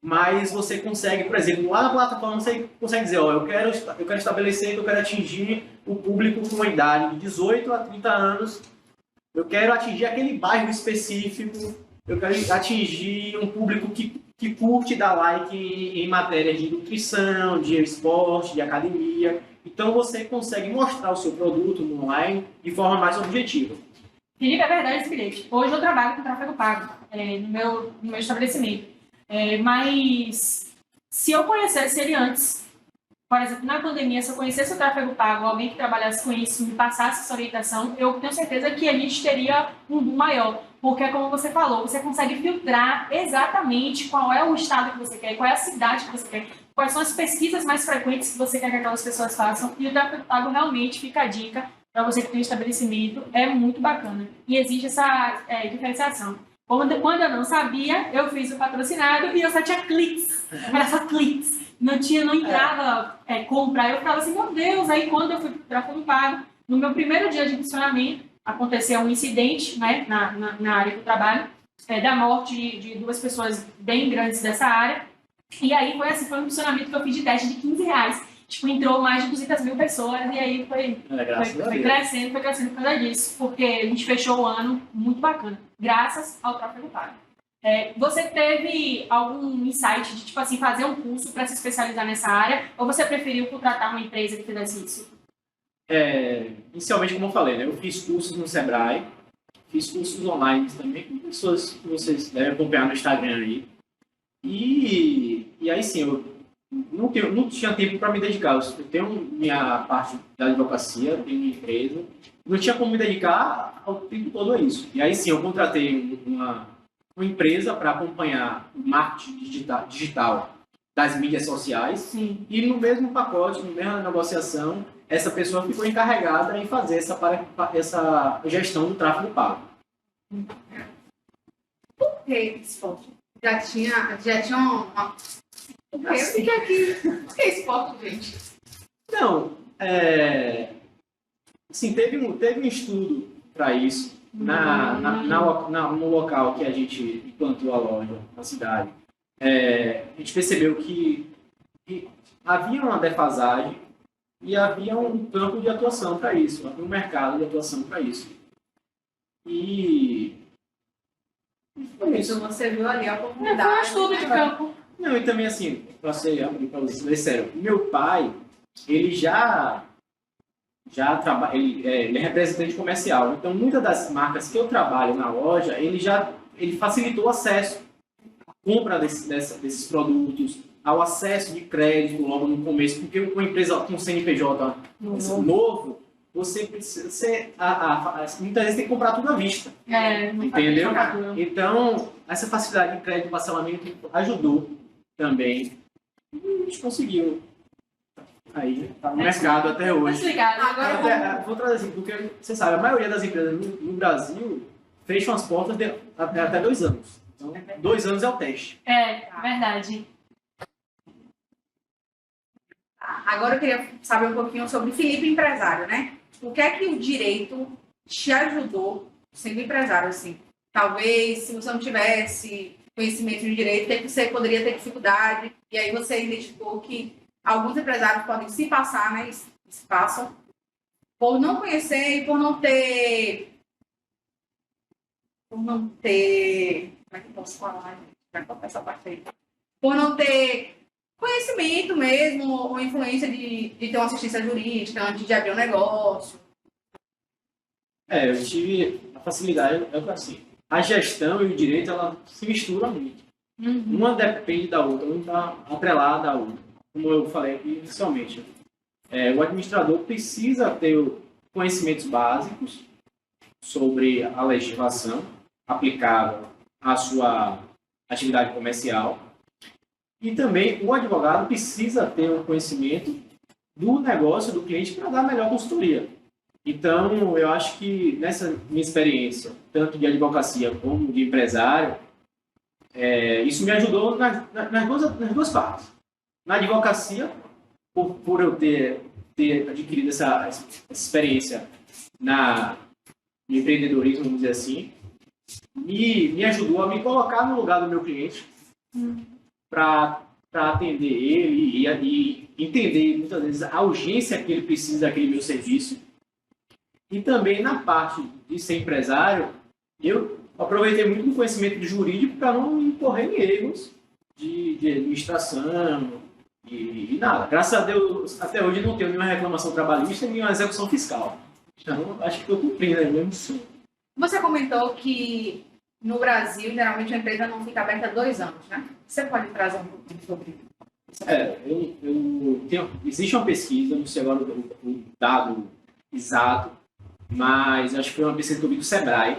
mas você consegue, por exemplo, lá na plataforma você consegue dizer, ó, eu quero estabelecer que eu quero atingir o público com uma idade de 18 a 30 anos, eu quero atingir aquele bairro específico, eu quero atingir um público que curte dar like em matérias de nutrição, de esporte, de academia. Então você consegue mostrar o seu produto no online de forma mais objetiva. Felipe, é verdade, Felipe. Hoje eu trabalho com tráfego pago no meu estabelecimento. Mas se eu conhecesse ele antes, por exemplo, na pandemia, se eu conhecesse o tráfego pago, alguém que trabalhasse com isso, me passasse essa orientação, eu tenho certeza que a gente teria um boom maior. Porque, como você falou, você consegue filtrar exatamente qual é o estado que você quer, qual é a cidade que você quer, quais são as pesquisas mais frequentes que você quer que aquelas pessoas façam. E o tráfego pago realmente fica a dica para você que tem um estabelecimento, é muito bacana. E existe essa diferenciação. Quando eu não sabia, eu fiz o patrocinado e eu só tinha cliques. Era só cliques. Não entrava compra. Eu ficava assim, meu Deus. Aí quando eu fui para o tráfego pago, no meu primeiro dia de funcionamento, aconteceu um incidente, né, na área que eu trabalho, da morte de duas pessoas bem grandes dessa área. E aí foi um funcionamento que eu fiz de teste de R$15. Tipo, entrou mais de 200 mil pessoas e aí foi crescendo por causa disso, porque a gente fechou o ano muito bacana, graças ao tráfego pago. Você teve algum insight de, tipo assim, fazer um curso para se especializar nessa área, ou você preferiu contratar uma empresa que fizesse isso? Inicialmente, como eu falei, né, eu fiz cursos no Sebrae, fiz cursos online também com pessoas que vocês devem acompanhar no Instagram aí. E aí sim, eu não tinha tempo para me dedicar. Eu tenho minha parte da advocacia, tenho uma empresa, não tinha como me dedicar ao tempo todo a isso. E aí sim, eu contratei uma empresa para acompanhar o marketing digital das mídias sociais. Sim. E no mesmo pacote, na mesma negociação, essa pessoa ficou encarregada em fazer essa gestão do tráfego pago. Por que esporte? Já tinha uma... Por que eu fiquei aqui? Por que esporte, gente? Não, assim, teve um estudo para isso no local que a gente implantou a loja, na cidade. A gente percebeu que havia uma defasagem e havia um campo de atuação para isso, havia um mercado de atuação para isso. E foi isso. Você viu ali a oportunidade. Foi um estudo de campo. Não, e também assim, para você, sério, meu pai, ele já trabalha, ele é representante comercial, então muitas das marcas que eu trabalho na loja, ele facilitou o acesso à compra desses produtos, ao acesso de crédito logo no começo, porque uma empresa com CNPJ novo, você precisa muitas vezes tem que comprar tudo à vista. Entendeu? Então, essa facilidade de crédito e parcelamento ajudou também. E a gente conseguiu. Aí, tá no mercado até hoje. Agora, vou trazer assim, porque você sabe, a maioria das empresas no Brasil fecham as portas até 2 anos. Então, 2 anos é o teste. Verdade. Agora eu queria saber um pouquinho sobre Felipe empresário, né? O que é que o direito te ajudou sendo empresário, assim? Talvez, se você não tivesse conhecimento de direito, que você poderia ter dificuldade, e aí você identificou que alguns empresários podem se passar, né? Se passam, por não conhecer e por não ter... Como é que eu posso falar, gente? Vai cortar essa parte aí. Por não ter conhecimento mesmo, ou influência de ter uma assistência jurídica antes de abrir um negócio. Eu tive a facilidade, assim, a gestão e o direito, ela se misturam muito. Uma depende da outra, uma está atrelada à outra. Como eu falei aqui inicialmente, o administrador precisa ter conhecimentos básicos sobre a legislação aplicável à sua atividade comercial. E também o advogado precisa ter um conhecimento do negócio do cliente para dar a melhor consultoria. Então, eu acho que nessa minha experiência, tanto de advocacia como de empresário, isso me ajudou nas duas partes. Na advocacia, por eu ter adquirido essa experiência no empreendedorismo, vamos dizer assim, me ajudou a me colocar no lugar do meu cliente para atender ele e entender muitas vezes a urgência que ele precisa daquele meu serviço. E também na parte de ser empresário, eu aproveitei muito do conhecimento jurídico para não incorrer em erros de administração e nada. Graças a Deus, até hoje não tenho nenhuma reclamação trabalhista nem nenhuma execução fiscal. Então, acho que estou cumprindo aí mesmo. Você comentou que no Brasil, geralmente, a empresa não fica aberta 2 anos, né? Você pode trazer um pouquinho sobre isso? Existe uma pesquisa, não sei agora o dado exato, mas acho que foi uma pesquisa que eu vi do Sebrae,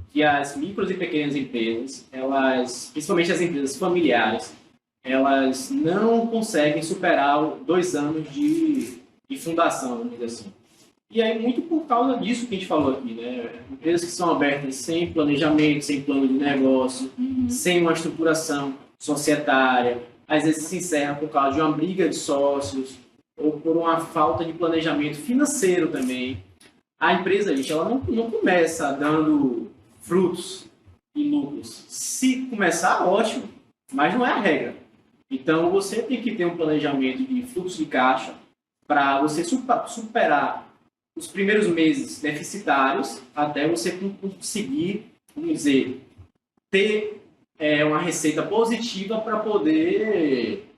que as micros e pequenas empresas, principalmente as empresas familiares, elas não conseguem superar 2 anos de fundação, vamos dizer assim. E aí, muito por causa disso que a gente falou aqui, né? Empresas que são abertas sem planejamento, sem plano de negócio, sem uma estruturação societária, às vezes se encerra por causa de uma briga de sócios ou por uma falta de planejamento financeiro também. A empresa, gente, ela não começa dando frutos e lucros. Se começar, ótimo, mas não é a regra. Então, você tem que ter um planejamento de fluxo de caixa para você superar os primeiros meses deficitários até você conseguir, vamos dizer, ter uma receita positiva para poder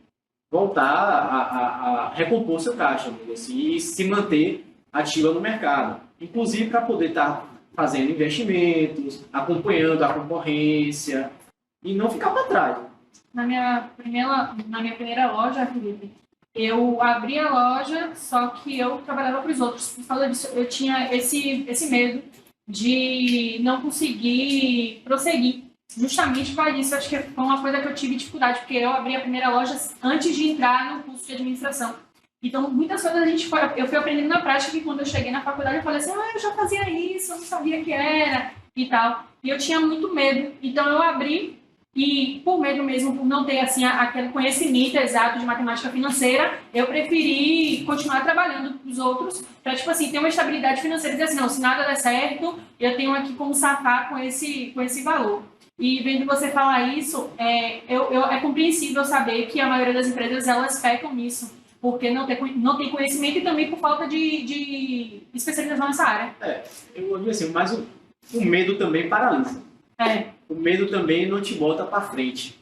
voltar a recompor seu caixa, assim, e se manter ativa no mercado. Inclusive para poder estar fazendo investimentos, acompanhando a concorrência e não ficar para trás. Na minha primeira loja, Felipe, eu abri a loja, só que eu trabalhava para os outros. Por causa disso, eu tinha esse medo de não conseguir prosseguir. Justamente por causa disso, acho que foi uma coisa que eu tive dificuldade, porque eu abri a primeira loja antes de entrar no curso de administração. Então, muitas coisas eu fui aprendendo na prática, e quando eu cheguei na faculdade, eu falei assim, eu já fazia isso, eu não sabia que era, e tal. E eu tinha muito medo. Então, eu abri, e por medo mesmo, por não ter, assim, aquele conhecimento exato de matemática financeira, eu preferi continuar trabalhando para os outros, para, tipo assim, ter uma estabilidade financeira e dizer assim, não, se nada der certo, eu tenho aqui como safar com esse valor. E vendo você falar isso, é compreensível saber que a maioria das empresas, elas pecam nisso, porque não tem conhecimento e também por falta de especialização nessa área. Eu vou dizer assim, mas o medo também paralisa. O medo também não te bota para frente.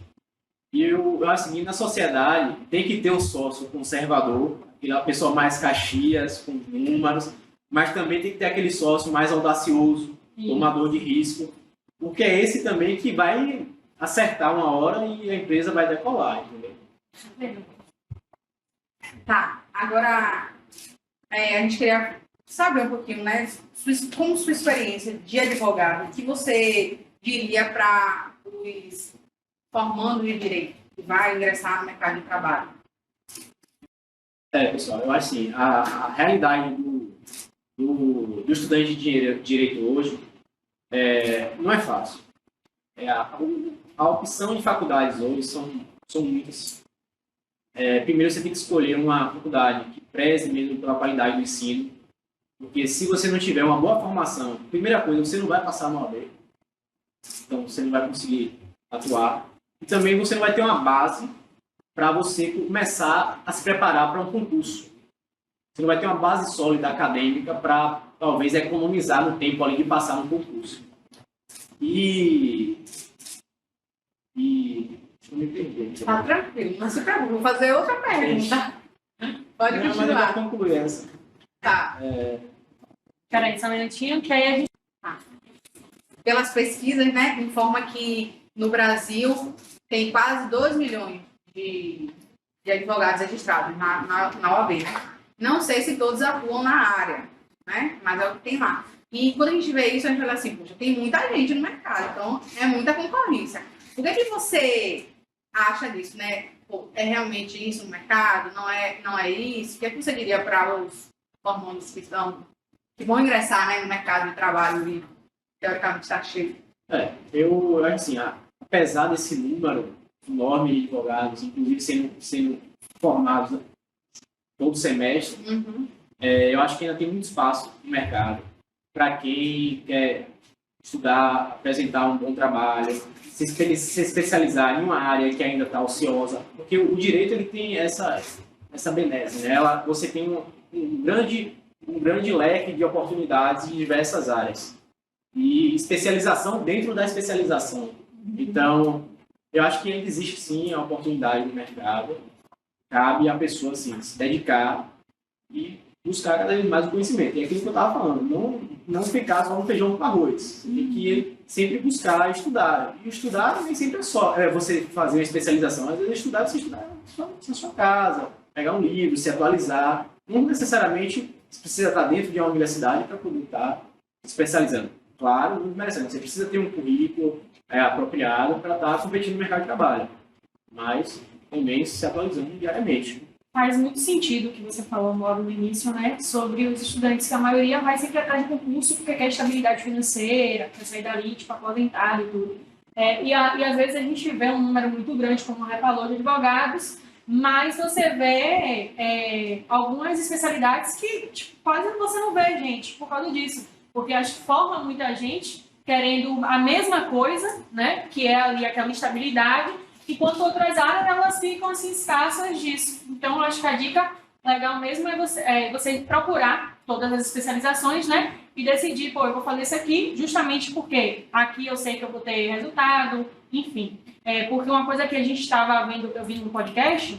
E eu acho que na sociedade tem que ter um sócio conservador, aquela pessoa mais caxias, com números, mas também tem que ter aquele sócio mais audacioso, tomador de risco, porque é esse também que vai acertar uma hora e a empresa vai decolar, entendeu? Tá, agora a gente queria saber um pouquinho, né, como sua experiência de advogado, que você diria para os formandos de direito que vai ingressar no mercado de trabalho? Pessoal, eu acho assim, a realidade do estudante de direito hoje não é fácil. A opção de faculdades hoje são muitas. Primeiro, você tem que escolher uma faculdade que preze mesmo pela qualidade do ensino, porque se você não tiver uma boa formação, primeira coisa, você não vai passar no OAB, então você não vai conseguir atuar. E também você não vai ter uma base para você começar a se preparar para um concurso. Você não vai ter uma base sólida acadêmica para, talvez, economizar no tempo ali de passar no concurso. Deixa eu me perder. Tá tranquilo, não se preocupe, vou fazer outra pergunta. Pode continuar. Mas eu vou concluir essa. Tá. Peraí, só um minutinho, que aí a gente... Pelas pesquisas, né, informa que no Brasil tem quase 2 milhões de advogados registrados na OAB. Não sei se todos atuam na área, né, mas é o que tem lá. E quando a gente vê isso, a gente fala assim, poxa, tem muita gente no mercado, então é muita concorrência. O que é que você acha disso, né? Pô, é realmente isso no mercado? Não é isso? O que é que você diria para os formandos que vão ingressar, né, no mercado de trabalho e teoricamente está cheio? Eu acho assim, apesar desse número enorme de advogados, inclusive sendo formados todo semestre, eu acho que ainda tem muito espaço no mercado para quem quer estudar, apresentar um bom trabalho, se especializar em uma área que ainda está ociosa, porque o direito ele tem essa benesse, né? Você tem um grande leque de oportunidades em diversas áreas e especialização dentro da especialização. Então, eu acho que ainda existe sim a oportunidade no mercado. Cabe a pessoa assim, se dedicar e buscar cada vez mais o conhecimento. E é aquilo que eu estava falando, não ficar só no feijão com arroz. Você tem que sempre buscar estudar. E estudar nem sempre é só você fazer uma especialização. Às vezes você estudar na sua casa, pegar um livro, se atualizar. Não necessariamente você precisa estar dentro de uma universidade para poder estar se especializando. Claro, não merecendo. Você precisa ter um currículo apropriado para estar competindo no mercado de trabalho. Mas também se atualizando diariamente. Faz muito sentido o que você falou logo no início, né? Sobre os estudantes, que a maioria vai sempre atrás de concurso porque quer estabilidade financeira, quer sair dali, tipo, aposentado e tudo. E às vezes a gente vê um número muito grande, como a Ré falou, de advogados, mas você vê algumas especialidades que tipo, quase você não vê, gente, por causa disso. Porque acho que forma muita gente querendo a mesma coisa, né? Que é ali aquela estabilidade, enquanto outras áreas elas ficam assim escassas disso. Então, acho que a dica legal mesmo é você procurar todas as especializações, né? E decidir, pô, eu vou fazer isso aqui justamente porque aqui eu sei que eu vou ter resultado, enfim. Porque uma coisa que a gente estava vendo, eu vi no podcast,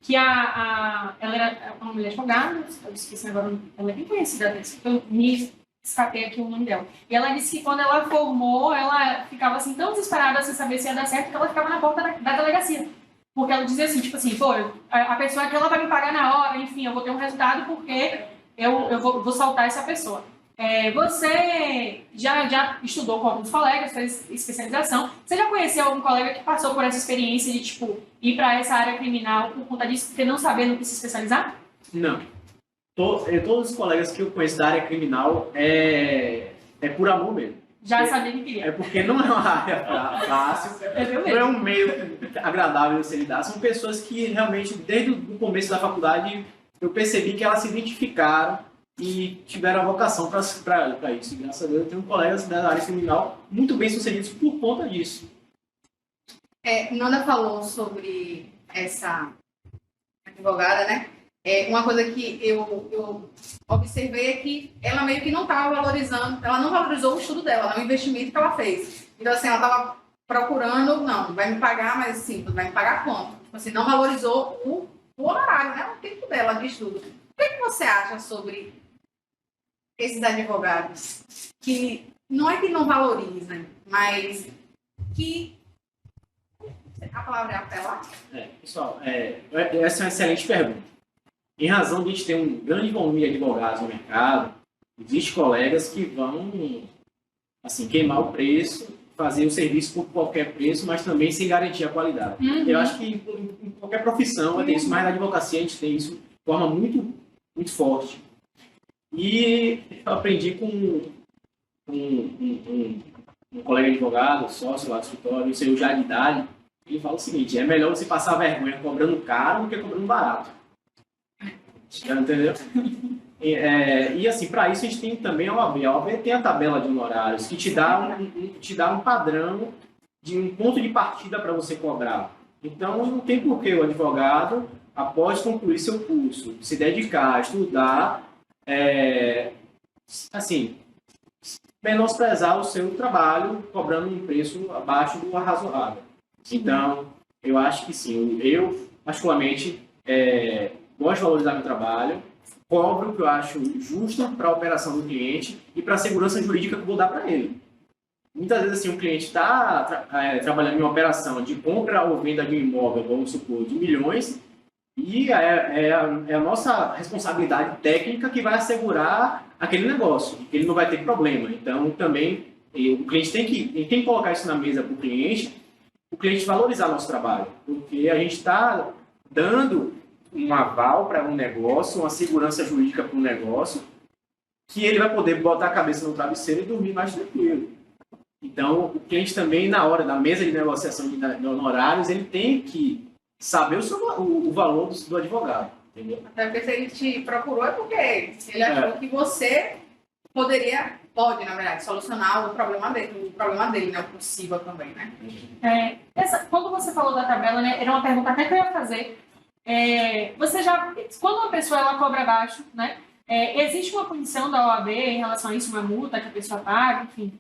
que ela era uma mulher advogada, eu esqueci agora, ela é bem conhecida, eu me escapei aqui o nome dela. E ela disse que quando ela formou, ela ficava assim tão desesperada sem saber se ia dar certo, que ela ficava na porta da delegacia. Porque ela dizia assim, tipo assim, pô, a pessoa aqui ela vai me pagar na hora, enfim, eu vou ter um resultado porque eu vou saltar essa pessoa. Você já estudou com alguns colegas, fez especialização. Você já conheceu algum colega que passou por essa experiência de, tipo, ir para essa área criminal por conta disso, porque não saber no que se especializar? Não. Todos os colegas que eu conheço da área criminal é por amor mesmo. Já sabia que queria. É porque não é uma área fácil, não é um meio agradável de se lidar. São pessoas que realmente, desde o começo da faculdade, eu percebi que elas se identificaram e tiveram a vocação para isso. Graças a Deus, eu tenho colegas da área criminal muito bem sucedidos por conta disso. Nanda falou sobre essa advogada, né? Uma coisa que eu observei é que ela meio que não estava valorizando, ela não valorizou o estudo dela, né? O investimento que ela fez. Então, assim, ela estava procurando, não, vai me pagar, mas assim, vai me pagar quanto? Tipo assim, não valorizou o horário, né? O tempo dela de estudo. O que você acha sobre esses advogados que não é que não valorizam, mas que a palavra é apelar? Pessoal, essa é uma excelente pergunta. Em razão de a gente ter um grande volume de advogados no mercado, existem colegas que vão assim, queimar o preço, fazer o serviço por qualquer preço, mas também sem garantir a qualidade. Eu acho que em qualquer profissão vai ter isso, mas na advocacia a gente tem isso de forma muito, muito forte. E eu aprendi com um colega advogado, sócio lá do escritório, o seu já de idade, ele fala o seguinte: é melhor você passar vergonha cobrando caro do que cobrando barato. Entendeu? E assim, para isso a gente tem também a OAB. A OAB tem a tabela de honorários que te dá um padrão de um ponto de partida para você cobrar. Então, não tem por que o advogado, após concluir seu curso, se dedicar, estudar, assim, menosprezar o seu trabalho cobrando um preço abaixo do razoável. Então, eu acho que sim. Eu particularmente, gosto de valorizar meu trabalho, cobro o que eu acho justo para a operação do cliente e para a segurança jurídica que eu vou dar para ele. Muitas vezes, assim, um cliente está trabalhando em uma operação de compra ou venda de um imóvel, vamos supor, de milhões, E é a nossa responsabilidade técnica que vai assegurar aquele negócio, que ele não vai ter problema. Então, também, o cliente tem que colocar isso na mesa para o cliente valorizar nosso trabalho, porque a gente está dando um aval para um negócio, uma segurança jurídica para um negócio, que ele vai poder botar a cabeça no travesseiro e dormir mais tranquilo. Então, o cliente também, na hora da mesa de negociação de honorários, ele tem que saber o valor do advogado, entendeu? Até porque se ele te procurou é porque ele achou que você pode, na verdade, solucionar o problema dele, né? O possível também, né? Quando você falou da tabela, né, era uma pergunta até que eu ia fazer. Quando uma pessoa ela cobra abaixo, né, existe uma punição da OAB em relação a isso, uma multa que a pessoa paga, enfim?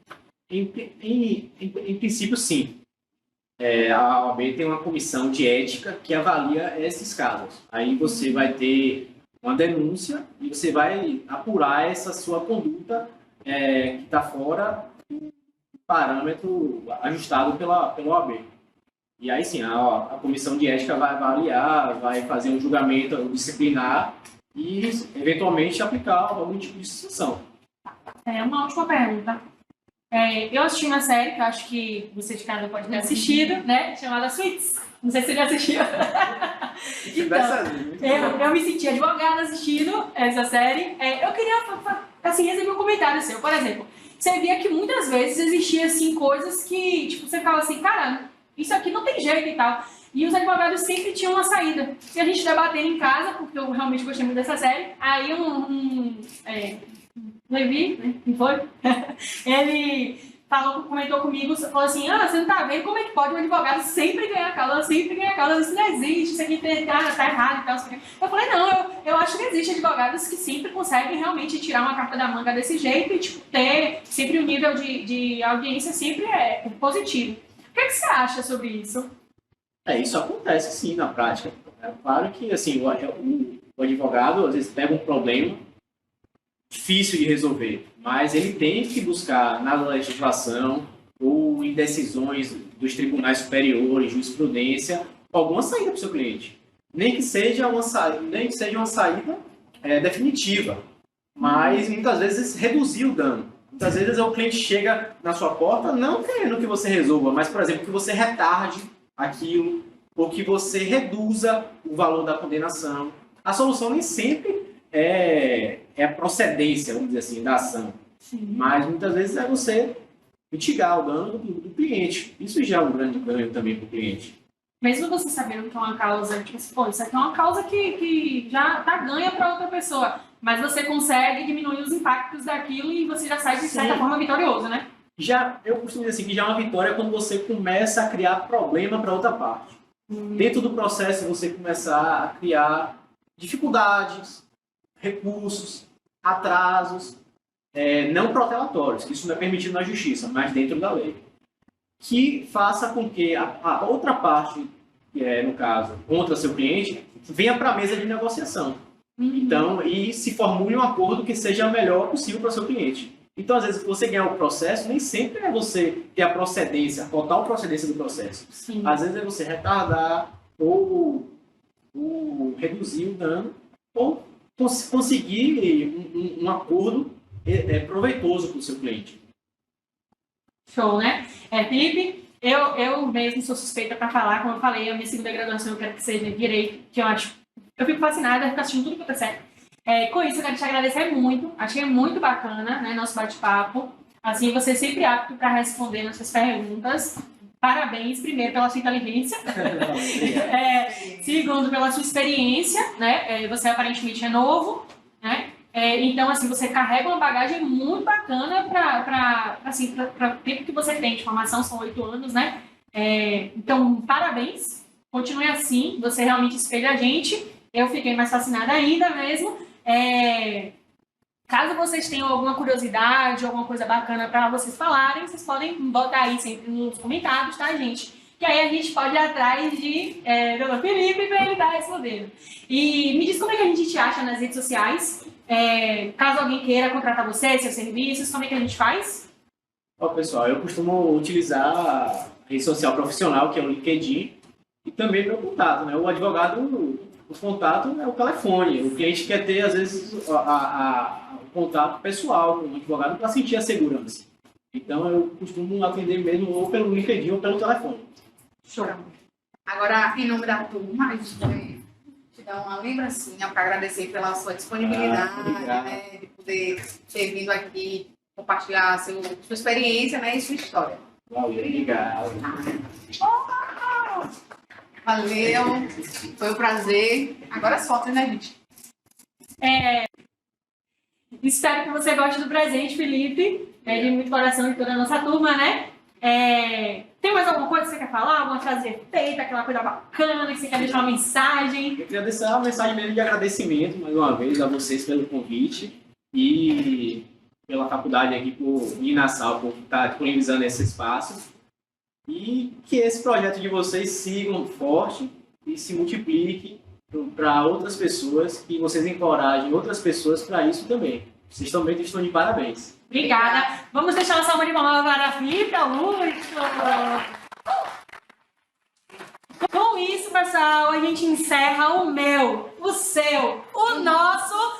Em princípio, sim. A OAB tem uma comissão de ética que avalia esses casos. Aí você vai ter uma denúncia e você vai apurar essa sua conduta que está fora do parâmetro ajustado pela OAB. E aí sim, a comissão de ética vai avaliar, vai fazer um julgamento disciplinar e, eventualmente, aplicar algum tipo de sanção. Uma última pergunta. Eu assisti uma série que eu acho que você de casa pode ter assistido, né? Chamada Suits. Não sei se você já assistiu. Então, eu me senti advogada assistindo essa série. Eu queria, assim, receber um comentário seu. Por exemplo, você via que muitas vezes existiam, assim, coisas que, tipo, você ficava assim, cara, isso aqui não tem jeito e tal. E os advogados sempre tinham uma saída. E a gente debatendo em casa, porque eu realmente gostei muito dessa série, aí Levi, né? Quem foi? Ele comentou comigo, falou assim, você não tá vendo como é que pode um advogado sempre ganhar causa, isso não existe, isso aqui tá errado e tal. Eu falei, não, eu acho que existe advogados que sempre conseguem realmente tirar uma carta da manga desse jeito e, tipo, ter sempre o nível de audiência sempre positivo. O que você acha sobre isso? Isso acontece sim na prática. É claro que assim, o advogado às vezes pega um problema difícil de resolver, mas ele tem que buscar na legislação ou em decisões dos tribunais superiores, jurisprudência, alguma saída para o seu cliente. Nem que seja uma saída definitiva, mas muitas vezes reduzir o dano. Muitas vezes o cliente chega na sua porta não querendo que você resolva, mas, por exemplo, que você retarde aquilo ou que você reduza o valor da condenação. A solução nem sempre é a procedência, vamos dizer assim, da ação. Sim. Mas muitas vezes é você mitigar o dano do cliente. Isso já é um grande ganho também para o cliente. Mesmo você sabendo que é uma causa, tipo assim, isso aqui é uma causa que já tá ganha para outra pessoa, mas você consegue diminuir os impactos daquilo e você já sai de certa forma vitorioso, né? Eu costumo dizer assim, que já é uma vitória quando você começa a criar problema para outra parte. Dentro do processo, você começar a criar dificuldades, recursos, atrasos, não protelatórios, que isso não é permitido na justiça, mas dentro da lei, que faça com que a outra parte, no caso, contra seu cliente, venha para a mesa de negociação. Então, e se formule um acordo que seja o melhor possível para o seu cliente. Então, às vezes, você ganhar o processo, nem sempre é você ter a procedência, a total procedência do processo. Sim. Às vezes é você retardar ou reduzir o dano ou conseguir um acordo proveitoso para o seu cliente. Show, né? Felipe, eu mesmo sou suspeita para falar, como eu falei, a minha segunda graduação eu quero que seja Direito, que eu fico fascinada, fico assistindo tudo que acontece. Com isso, eu quero te agradecer muito. Achei muito bacana, né, nosso bate-papo. Assim, você sempre apto para responder nossas perguntas. Parabéns, primeiro, pela sua inteligência. Segundo, pela sua experiência, né? Você aparentemente é novo, né? Então, assim, você carrega uma bagagem muito bacana para o tempo que você tem de formação, são 8 anos, né? Então, parabéns. Continue assim, você realmente espelha a gente. Eu fiquei mais fascinada ainda mesmo. Caso vocês tenham alguma curiosidade, alguma coisa bacana para vocês falarem, vocês podem botar aí sempre nos comentários, tá, gente? Que aí a gente pode ir atrás de Dr. Felipe para ele estar respondendo. E me diz como é que a gente te acha nas redes sociais. Caso alguém queira contratar você, seus serviços, como é que a gente faz? Pessoal, eu costumo utilizar a rede social profissional, que é o LinkedIn, e também meu contato, né? O advogado o contato é o telefone. O cliente quer ter, às vezes, o contato pessoal com o advogado para sentir a segurança. Então, eu costumo atender mesmo ou pelo LinkedIn ou pelo telefone. Show. Agora, em nome da turma, a gente vai te dar uma lembrancinha para agradecer pela sua disponibilidade, né, de poder ter vindo aqui compartilhar sua experiência, né, e sua história. Valeu, obrigado. Valeu, foi um prazer. Agora solta, né, gente? Espero que você goste do presente, Felipe. De muito coração de toda a nossa turma, né? Tem mais alguma coisa que você quer falar? Alguma frase feita, aquela coisa bacana, que você quer deixar uma mensagem? Eu queria deixar uma mensagem mesmo de agradecimento, mais uma vez, a vocês pelo convite e pela faculdade aqui, por Inasal, por estar disponibilizando esse espaço. E que esse projeto de vocês sigam forte e se multiplique para outras pessoas, que vocês encorajem outras pessoas para isso também. Vocês também estão de parabéns. Obrigada. Vamos deixar uma salva de palmas para a Fita, Lúcio. Com isso, pessoal, a gente encerra o meu, o seu, o nosso